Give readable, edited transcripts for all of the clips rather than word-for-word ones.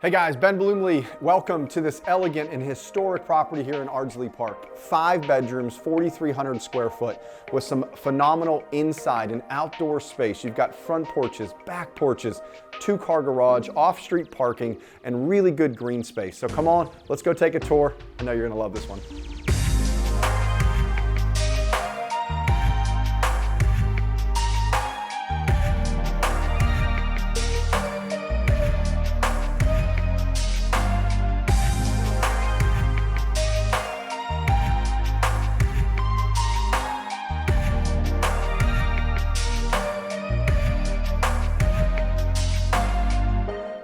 Hey guys, Ben Bluemle. Welcome to this elegant and historic property here in Ardsley Park. 5 bedrooms, 4,300 square foot with some phenomenal inside and outdoor space. You've got front porches, back porches, 2-car garage, off-street parking, and really good green space. So come on, let's go take a tour. I know you're gonna love this one.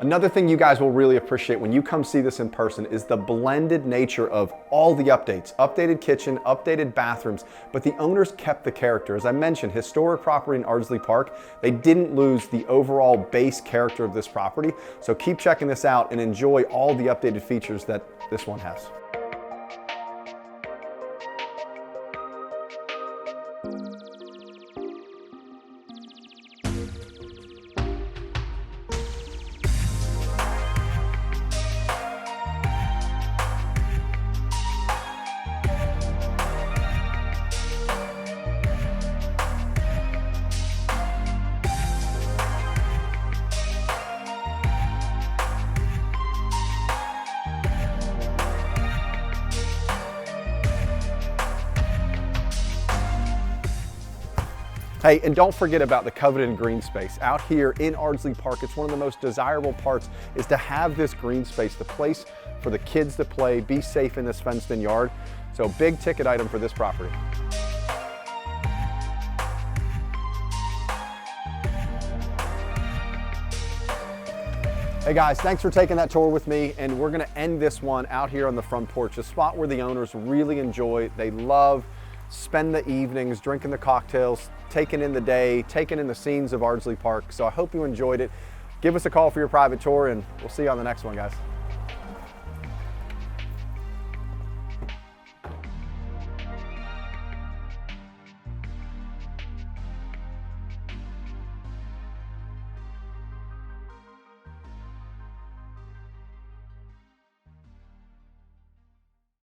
Another thing you guys will really appreciate when you come see this in person is the blended nature of all the updates. Updated kitchen, updated bathrooms, but the owners kept the character. As I mentioned, historic property in Ardsley Park, they didn't lose the overall base character of this property. So keep checking this out and enjoy all the updated features that this one has. Hey, and don't forget about the coveted green space. Out here in Ardsley Park, it's one of the most desirable parts is to have this green space, the place for the kids to play, be safe in this fenced-in yard. So big ticket item for this property. Hey guys, thanks for taking that tour with me, and we're gonna end this one out here on the front porch, a spot where the owners really enjoy, they love, spend the evenings drinking the cocktails, taking in the day, taking in the scenes of Ardsley Park. So I hope you enjoyed it. Give us a call for your private tour, and we'll see you on the next one, guys.